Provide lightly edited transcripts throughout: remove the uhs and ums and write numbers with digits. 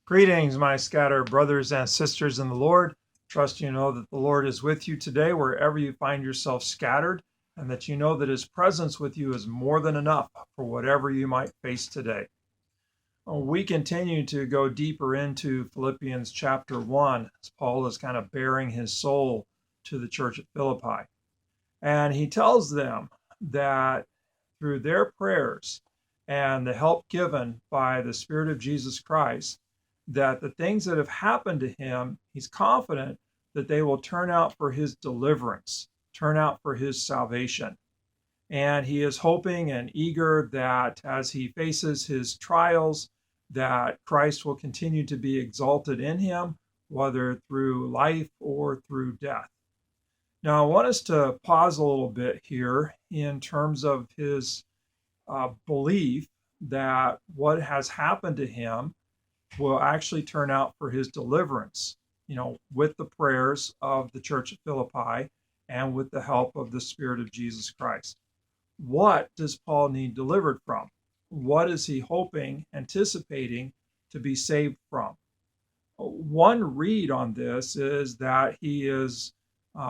Greetings, my scattered brothers and sisters in the Lord. Trust you know that the Lord is with you today wherever you find yourself scattered, and that you know that his presence with you is more than enough for whatever you might face today. We continue to go deeper into Philippians chapter 1 as Paul is kind of bearing his soul to the church at Philippi. And he tells them that through their prayers and the help given by the Spirit of Jesus Christ, that the things that have happened to him, he's confident that they will turn out for his deliverance, turn out for his salvation. And he is hoping and eager that as he faces his trials, that Christ will continue to be exalted in him, whether through life or through death. Now, I want us to pause a little bit here in terms of his belief that what has happened to him will actually turn out for his deliverance, with the prayers of the church at Philippi and with the help of the Spirit of Jesus Christ. What does Paul need delivered from? What is he hoping, anticipating to be saved from? One read on this is that he is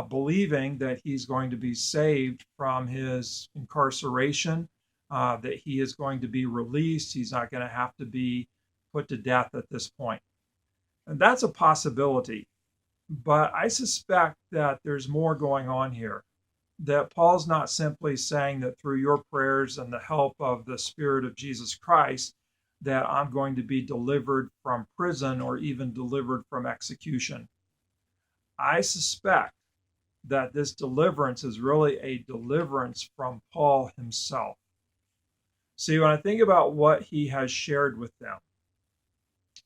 believing that he's going to be saved from his incarceration, that he is going to be released. He's not going to have to be put to death at this point. And that's a possibility. But I suspect that there's more going on here, that Paul's not simply saying that through your prayers and the help of the Spirit of Jesus Christ, that I'm going to be delivered from prison or even delivered from execution. I suspect that this deliverance is really a deliverance from Paul himself. See, when I think about what he has shared with them,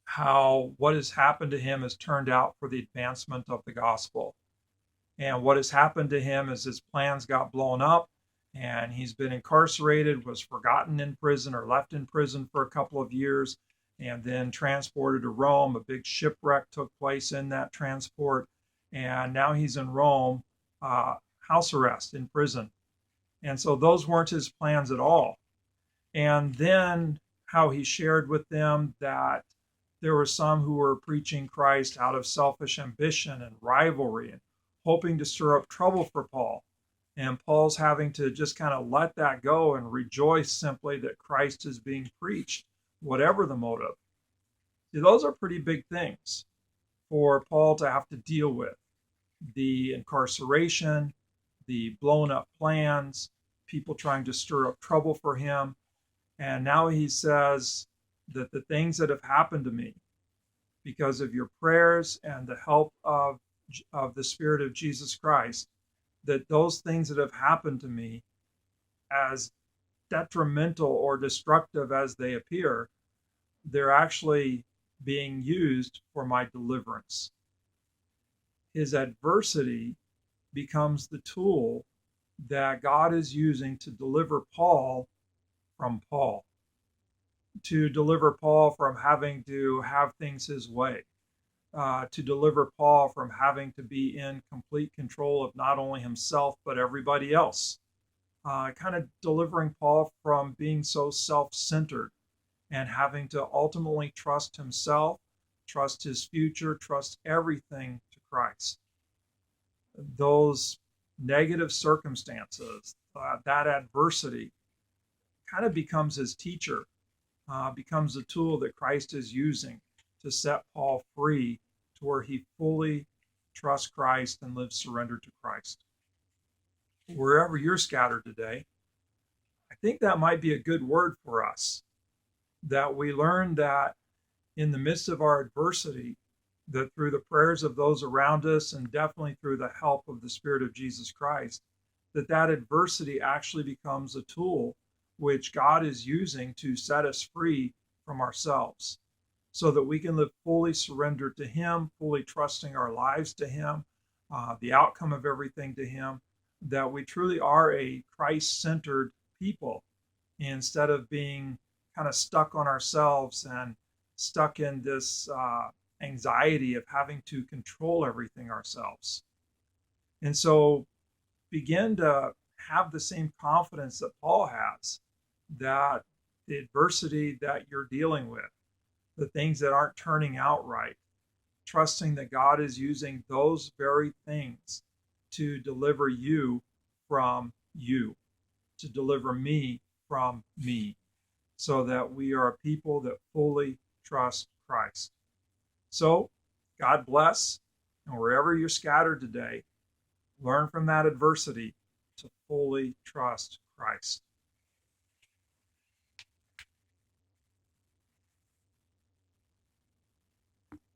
how what has happened to him has turned out for the advancement of the gospel. And what has happened to him is his plans got blown up and he's been incarcerated, was forgotten in prison or left in prison for a couple of years, and then transported to Rome. A big shipwreck took place in that transport. And now he's in Rome, house arrest in prison. And so those weren't his plans at all. And then how he shared with them that there were some who were preaching Christ out of selfish ambition and rivalry and hoping to stir up trouble for Paul. And Paul's having to just kind of let that go and rejoice simply that Christ is being preached, whatever the motive. See, those are pretty big things for Paul to have to deal with. The incarceration, the blown up plans, people trying to stir up trouble for him. And now he says that the things that have happened to me because of your prayers and the help of the Spirit of Jesus Christ, that those things that have happened to me, as detrimental or destructive as they appear, they're actually being used for my deliverance. His adversity becomes the tool that God is using to deliver Paul from Paul, to deliver Paul from having to have things his way, to deliver Paul from having to be in complete control of not only himself, but everybody else. Kind of delivering Paul from being so self-centered and having to ultimately trust himself, trust his future, trust everything to Christ. Those negative circumstances, that adversity kind of becomes his teacher, becomes a tool that Christ is using to set Paul free to where he fully trusts Christ and lives surrendered to Christ. Wherever you're scattered today, I think that might be a good word for us, that we learn that in the midst of our adversity, that through the prayers of those around us and definitely through the help of the Spirit of Jesus Christ, that adversity actually becomes a tool which God is using to set us free from ourselves, so that we can live fully surrendered to him, fully trusting our lives to him, the outcome of everything to him, that we truly are a Christ-centered people instead of being kind of stuck on ourselves and stuck in this anxiety of having to control everything ourselves. And so begin to have the same confidence that Paul has, that the adversity that you're dealing with, the things that aren't turning out right, trusting that God is using those very things to deliver you from you, to deliver me from me, so that we are a people that fully trust Christ. So, God bless, and wherever you're scattered today, learn from that adversity to fully trust Christ.